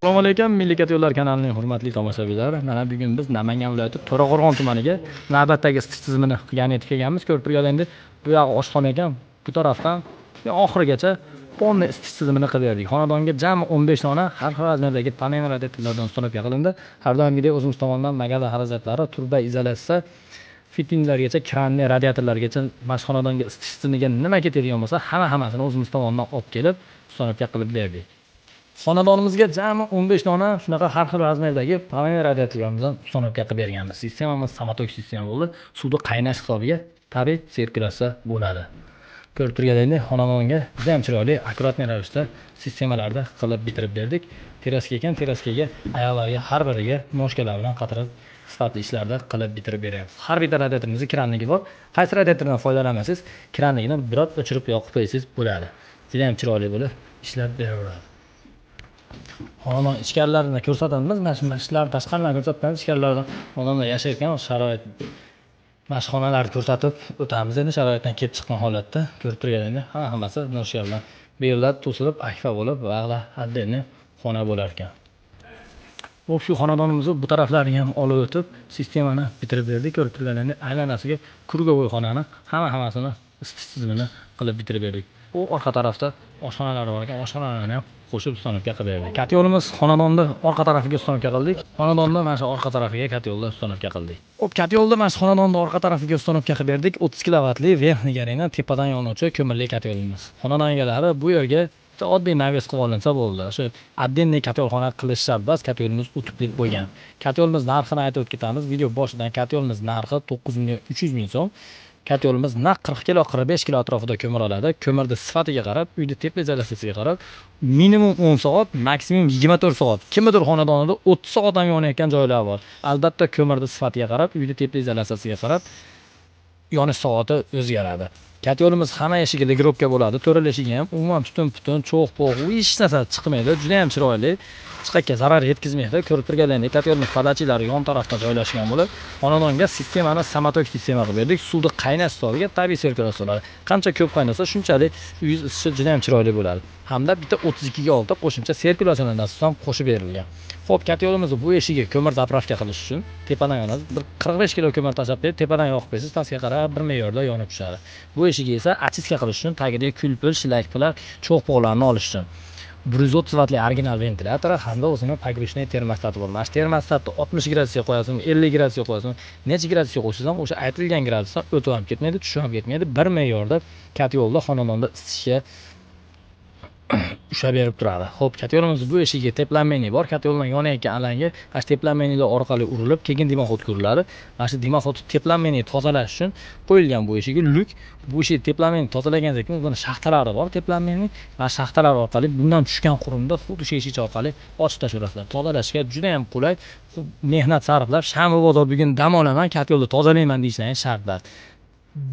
Assalomu alaykum, Milliy yo'llar kanalining hurmatli tomoshabinlari. Mana bugun biz Namangan viloyati To'raqo'rg'on tumaniga navbatdagi isitish tizimini qilgan edik. Ko'rib turganingiz, bu yoq oshxona ekan, bu tarafdan oxirigacha polni isitish tizimini qilib berdik. Xonadonga jami 15 dona har xil razmerdagi panel radiatorlardan ustunovga qilindi. Har doimgidek o'zimiz tomonidan magada xarajatlari, turba izolyatsiya, fittinglargacha, kranli radiatorlargacha mashxonadonga isitish tizimiga nima ketadigan bo'lsa, hammasini o'zimiz tomonidan olib kelib, ustunovga qilib berdik. Xonadonimizga jami 15 dona shunaqa har xil razmerdagi panel radiatorlardan ustunovga qilib berganmiz. Sistemamiz samotok sistema bo'ldi. Suvni qaynash hisobiga tabiiy sirkulyatsiya bo'ladi. Ko'rib turganingizdek, xonadonga juda ham chiroyli, akkuratniy ravishda sistemalarda qilib bitirib berdik. Teraska ekan, teraskaga ayollarga har biriga moshkalar bilan qatirib sifatli ishlarda qilib bitirib beryapmiz. Har bitta radiatorimizda kranligi bor. Qaysi radiatordan foydalanasiz, kranligini biroz o'chirib yoqib qo'ysangiz bo'ladi. Juda ham chiroyli bo'lib ishlab beraveradi. Xonadon ichkarilarini ko'rsatamiz. Mana ishlarni tashqaridan ko'rsatamiz. Ichkarilarda odamlar yashayotgan sharoit mashxonalarni ko'rsatib o'tamiz. Endi sharoitdan kelib chiqqan holatda ko'rib turganingizdek, hammasi noshya bilan bellar to'silib, akfa bo'lib, vaqla отдельный xona bo'lar ekan. Shu xonadonimizni bu taraflarini ham olib o'tib, sistemani bitirib berdik. Ko'rib turganingizdek, aylanasiga krugovoy xonani hammasini isitish tizimini qilib bitirib berdik. Bu orqa tarafda oshxonalar bor ekan, oshxonalarni ham qo'shib ustunovga qilib berdik. Katyolimiz xonadonda orqa tarafiga ustunovga qildik. Xonadonda mana shu orqa tarafiga katyolda ustunovga qildik. Katyolda mana shu xonadonda orqa tarafiga ustunovga qilib berdik. 30 kilovatli verniy garena tepadan yonuvchi ko'mirli katyolimiz. Xonadon egalari bu yerga oddiy naves qilib olinsa bo'ldi. Shu отдельный katyolxona qilish shart emas, katyolimiz o'tib bo'lgan. Katyolimiz narxini aytib ketamiz. Video boshidan katyolimiz narxi 9.300.000 so'm. Katyolimiz naq 40 kilo, 45 kilo atrofida ko'mir oladi. Ko'mirni sifatiga qarab, uyda teplik izolyatsiyasiga qarab, minimum 10 soat, maksimum 24 soat. Kimdir xonadonida 30 soat ham yonayotgan joylar bor. Albatta ko'mirni sifatiga qarab, uyda teplik izolyatsiyasiga qarab yonish soati o'zgaradi. Katyolimiz hamma eshigiga ligrovka bo'ladi. To'rala eshigi ham umuman butun cho'q-po'q, hech narsa chiqmaydi. Juda ham chiroyli. Chiqakka zarar yetkazmaydi. Ko'rib turganingizdek, katyolimiz podachilari yon tarafda joylashgan bo'lib, xonadonga sistemani samotok sistema qilib berdik. Suvni qaynash hisobiga tabiiy sirkulyatsiya bo'ladi. Qancha ko'p qaynasa, shunchalik uyingiz isishi juda ham chiroyli bo'ladi. Hamda bitta 32 ga olti qo'shimcha sirkulyatsiyadan ham qo'shib berilgan. Xo'p, katyolimizni bu eshigiga ko'mir zapravka qilish uchun tepadan yonadi. 45 kilo ko'mir tashlab berib, tepadan yoqib qo'ysangiz, pastga qarab bir me'yorda yonib tushadi. Bu eshigi esa achitga qilish uchun tagidagi kulpul, shilakpilar, cho'q-po'qlarni olish uchun 130 vatli original ventilyator hamda o'zining pogрешный termostati bor. Mana shu termostatni 60 gradusga qo'yasizmi, 50 gradusga qo'yasizmi, necha gradusga qo'ysangiz ham o'sha aytilgan gradusdan o'tib ham ketmaydi, tushib ham ketmaydi. Bir me'yorda katyolda xonadonda isitishga ushlab berib turadi. Xo'p, katyolimiz bu eshigiga teplanmayni bor. Katyoldan yonayotgan alanga mana shu teplanmaynilar orqali urilib, keyin dimoxod uriladi. Mana shu dimoxod teplanmayni tozalash uchun qo'yilgan bu eshigiga luk. Bu eshik teplanmayni tozalagandan keyin buni shaxtalari bor. Teplanmayni va shaxtalar orqali bundan tushgan qurumda xuddi shu eshik orqali ochib tashlaysizlar. Tozalashga juda ham qulay. Mehnat sarflab, shami bozor bugun dam olaman, katyolni tozalayman deyishlaringiz shart.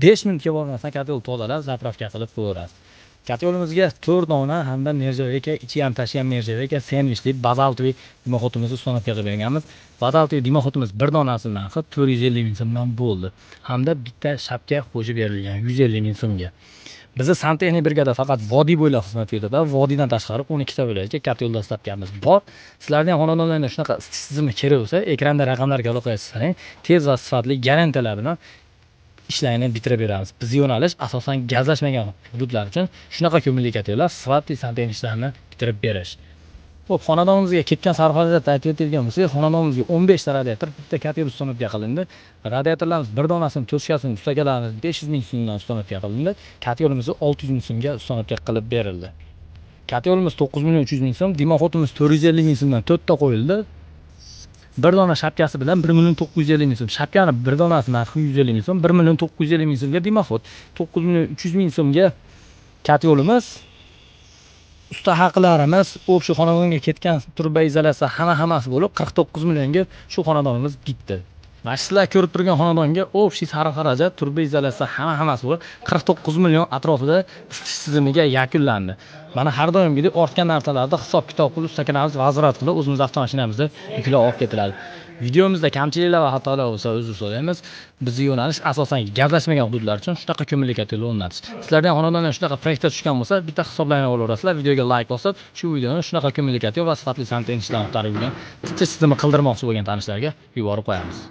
5 minutga bormasdan katyolni tozalab, zapravka qilib qo'yasiz. Katyolimizga 4 dona hamda nержавейка, ichi ham tashi ham nержавейка, sandvichli bazaltli dimoxodimizni ustunovga qilib berganmiz. Bazaltli dimoxodimiz bir donasi narxi 450 ming so'mdan bo'ldi. Hamda bitta shapka qo'shib berilgan 150 ming so'mga. Bizni santexnik brigada faqat vodiy bo'ylab xizmat beradi. Vodiydan tashqari 12 ta viloyatga katyol dastlabkamiz bor. Sizlarning ham xonadonlaringizda shunaqa isitish tizimi kerak bo'lsa, ekranda raqamlarga aloqa qilsangiz, tez va sifatli garantiyalar bilan ishlarni bitirib beramiz. Biz yo'nalish asosan gazlashmagan hududlar uchun shunaqa ko'mirli katyollar sifatli santexnik ishlarni bitirib berish. Xo'p, xonadonimizga ketgan sarf xarajatni aytib o'tadigan bo'lsak, xonadonimizga 15 ta radiator, bitta katyol ustunovga qilindi. Radiatorlarimiz bir donasini to'shkasini ustagalarimiz 500 ming so'mdan ustunovga qilindi. Katyolimizga 600 ming so'mga ustunovga qilib berildi. Katyolimiz 9.300 ming so'm, dimoxodimiz 450 ming so'mdan 4 ta qo'yildi. Bir dona shapkasi bilan 1.950 ming so'm. Shapkani bir donasi narxi 150 ming so'm, 1.950 ming so'mga dimoxod, 9.300 ming so'mga katyolimiz. Usta haqlarimiz, shu xonadonga ketgan turba izolyatsiya hammasi bo'lib 49 millionga shu xonadonimiz bitdi. Mana sizlar ko'rib turgan xonadonga общий sarf xarajat, turba izolyatsiya hammasi bo'lib 49 million atrofida isitish tizimiga yakunlandi. Mana har doimgidek ortgan narsalarda hisob-kitob qilib, ustakanamiz vazirat qilib, o'zimiz avtomashinamizda yuklab olib ketiladi. Videomizda kamchiliklar va xatolar bo'lsa uzr so'raymiz. Bizning yo'nalish asosan gaplashmagan hududlar uchun shunaqa kommunikativ o'rnatish. Sizlardan xonadondan shunaqa proyektlar tushgan bo'lsa, bitta hisoblanma olaverasizlar, videoga like bosib, shu videoni shunaqa kommunikativ va sifatli kontent ishlab chiqarib yurgan tizimni qildirmoqchi bo'lgan tanishlarga yuborib qo'yamiz.